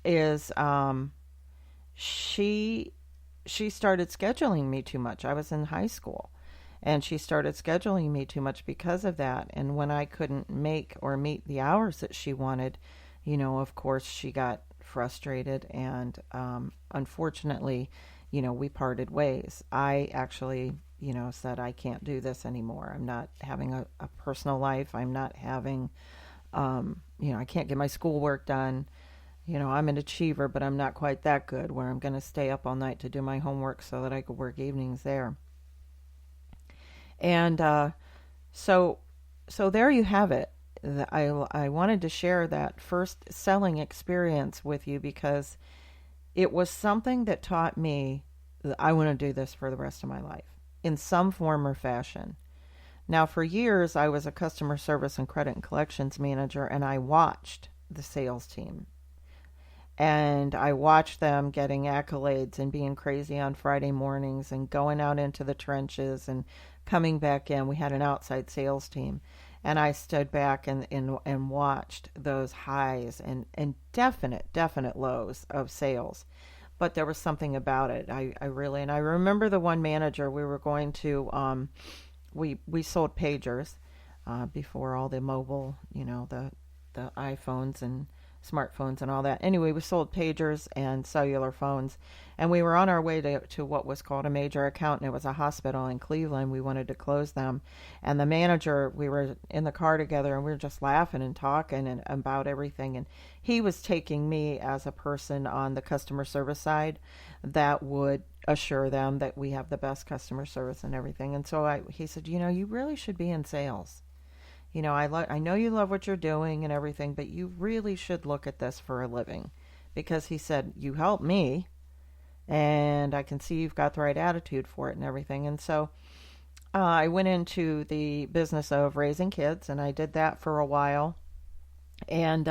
is she she started scheduling me too much. I was in high school, and she started scheduling me too much because of that. And when I couldn't make or meet the hours that she wanted, of course, she got frustrated, and unfortunately, we parted ways. I actually, said I can't do this anymore. I'm not having a personal life. I'm not having, I can't get my schoolwork done. I'm an achiever, but I'm not quite that good where I'm going to stay up all night to do my homework so that I could work evenings there. And so, so there you have it. I wanted to share that first selling experience with you because it was something that taught me that I want to do this for the rest of my life in some form or fashion. Now, for years, I was a customer service and credit and collections manager, and I watched the sales team. And I watched them getting accolades and being crazy on Friday mornings and going out into the trenches and coming back in. We had an outside sales team. And I stood back and watched those highs and definite lows of sales. But there was something about it. I really, and I remember the one manager we were going to, we sold pagers before all the mobile, the iPhones and smartphones and all that. Anyway, we sold pagers and cellular phones, and we were on our way to what was called a major account, and it was a hospital in Cleveland. We wanted to close them, and the manager, we were in the car together, and we were just laughing and talking and about everything, and he was taking me as a person on the customer service side that would assure them that we have the best customer service and everything. And so he said, you really should be in sales. I know you love what you're doing and everything, but you really should look at this for a living. Because he said, you help me, and I can see you've got the right attitude for it and everything. And so I went into the business of raising kids, and I did that for a while. And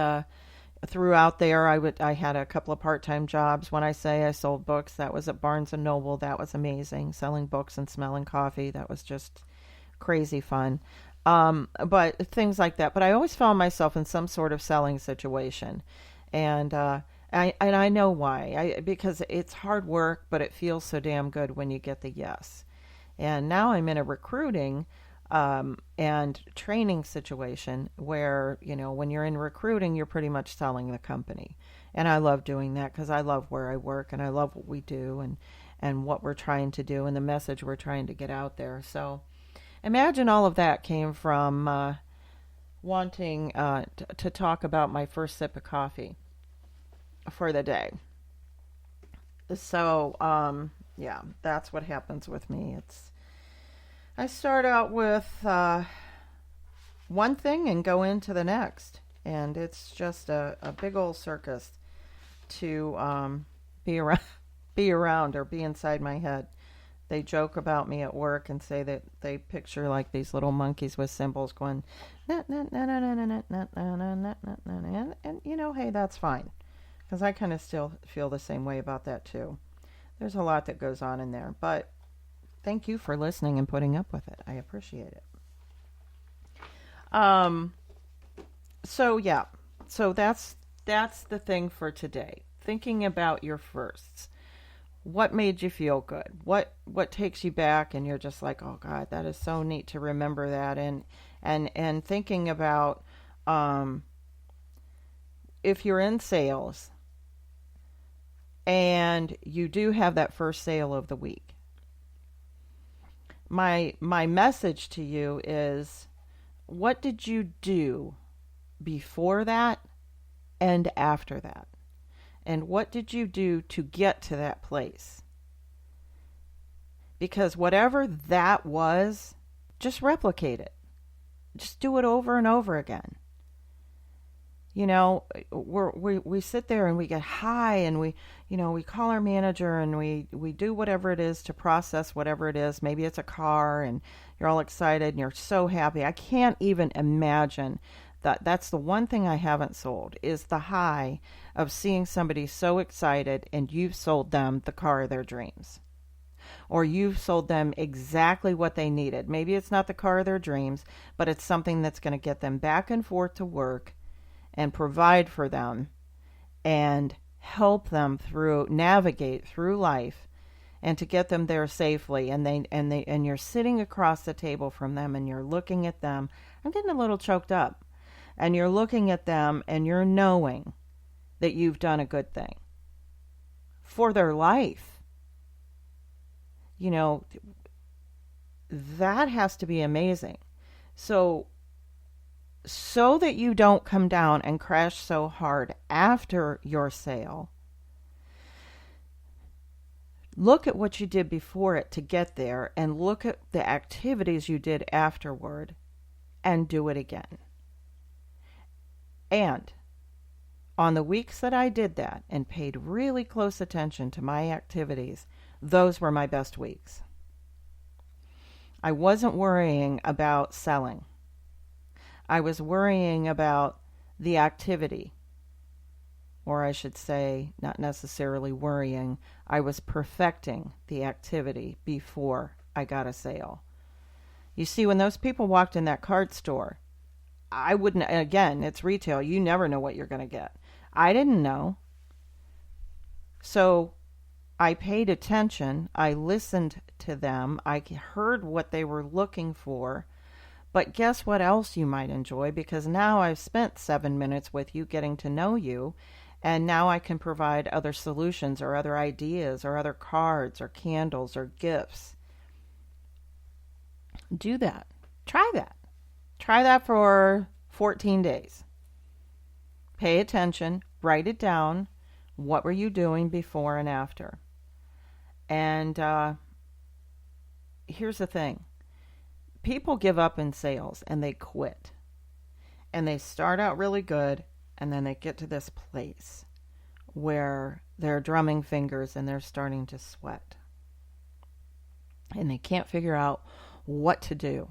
throughout there, I had a couple of part-time jobs. When I say I sold books, that was at Barnes and Noble. That was amazing. Selling books and smelling coffee, that was just crazy fun. But things like that. But I always found myself in some sort of selling situation, and I know why. Because it's hard work, but it feels so damn good when you get the yes. And now I'm in a recruiting and training situation where when you're in recruiting, you're pretty much selling the company, and I love doing that because I love where I work and I love what we do and what we're trying to do and the message we're trying to get out there. So. Imagine all of that came from wanting to talk about my first sip of coffee for the day. So, yeah, that's what happens with me. I start out with one thing and go into the next, and it's just a big old circus to be around, be around, or be inside my head. They joke about me at work and say that they picture like these little monkeys with cymbals going, na na na na na na na na na na na na, and hey, that's fine, because I kind of still feel the same way about that too. There's a lot that goes on in there, but thank you for listening and putting up with it. I appreciate it. Um, so yeah, so that's the thing for today. Thinking about your firsts. What made you feel good? What takes you back and you're just like, oh God, that is so neat to remember that, and thinking about if you're in sales and you do have that first sale of the week. My message to you is, what did you do before that and after that? And what did you do to get to that place? Because whatever that was, just replicate it. Just do it over and over again. We sit there and we get high, and we call our manager, and we do whatever it is to process whatever it is. Maybe it's a car, and you're all excited and you're so happy. I can't even imagine that's the one thing I haven't sold, is the high of seeing somebody so excited and you've sold them the car of their dreams. Or you've sold them exactly what they needed. Maybe it's not the car of their dreams, but it's something that's going to get them back and forth to work and provide for them and help them navigate through life and to get them there safely. And you're sitting across the table from them and you're looking at them. I'm getting a little choked up. And you're looking at them and you're knowing that you've done a good thing for their life. You know, that has to be amazing. So that you don't come down and crash so hard after your sale, look at what you did before it to get there and look at the activities you did afterward and do it again. And on the weeks that I did that and paid really close attention to my activities, those were my best weeks. I wasn't worrying about selling. I was worrying about the activity. Or I should say, not necessarily worrying, I was perfecting the activity before I got a sale. You see, when those people walked in that card store, I wouldn't, again, it's retail. You never know what you're going to get. I didn't know. So I paid attention. I listened to them. I heard what they were looking for. But guess what else you might enjoy? Because now I've spent 7 minutes with you getting to know you. And now I can provide other solutions or other ideas or other cards or candles or gifts. Do that. Try that. Try that for 14 days. Pay attention. Write it down. What were you doing before and after? And here's the thing. People give up in sales and they quit. And they start out really good, and then they get to this place where they're drumming fingers and they're starting to sweat. And they can't figure out what to do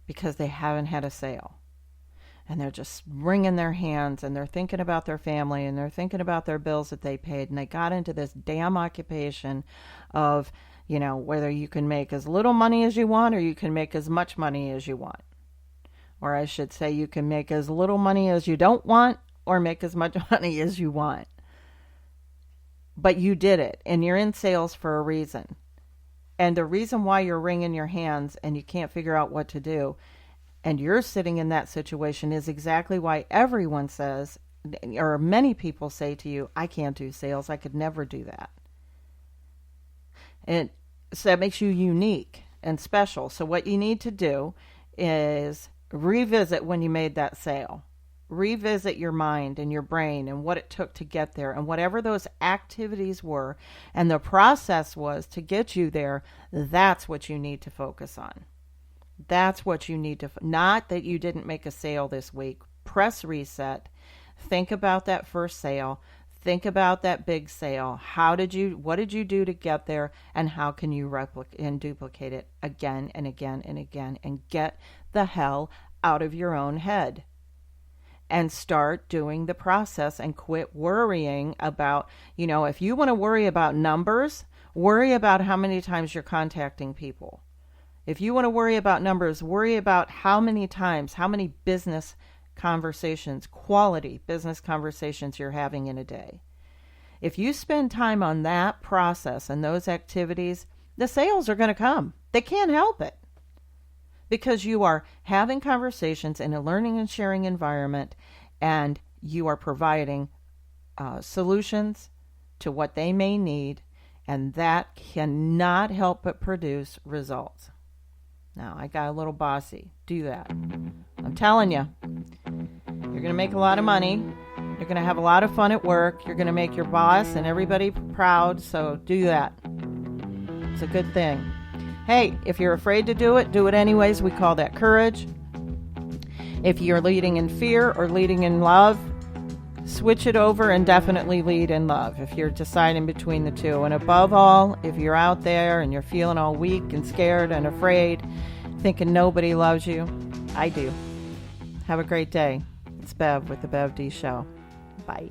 because they haven't had a sale. And they're just wringing their hands and they're thinking about their family and they're thinking about their bills that they paid. And they got into this damn occupation of, you know, whether you can make as little money as you want or you can make as much money as you want. Or I should say you can make as little money as you don't want or make as much money as you want. But you did it, and you're in sales for a reason. And the reason why you're wringing your hands and you can't figure out what to do, and you're sitting in that situation, is exactly why everyone says, or many people say to you, I can't do sales. I could never do that. And so that makes you unique and special. So what you need to do is revisit when you made that sale. Revisit your mind and your brain and what it took to get there, and whatever those activities were and the process was to get you there. That's what you need to focus on. That's what you need to, not that you didn't make a sale this week. Press reset. Think about that first sale. Think about that big sale. What did you do to get there, and how can you replicate and duplicate it again and again and again, and get the hell out of your own head and start doing the process and quit worrying about, if you want to worry about numbers, worry about how many times you're contacting people. If you want to worry about numbers, worry about how many times, how many business conversations, quality business conversations you're having in a day. If you spend time on that process and those activities, the sales are going to come. They can't help it, because you are having conversations in a learning and sharing environment, and you are providing solutions to what they may need, and that cannot help but produce results. Now, I got a little bossy. Do that. I'm telling you, you're going to make a lot of money. You're going to have a lot of fun at work. You're going to make your boss and everybody proud, so do that. It's a good thing. Hey, if you're afraid to do it anyways. We call that courage. If you're leading in fear or leading in love, switch it over and definitely lead in love if you're deciding between the two. And above all, if you're out there and you're feeling all weak and scared and afraid, thinking nobody loves you, I do. Have a great day. It's Bev with the Bev D Show. Bye.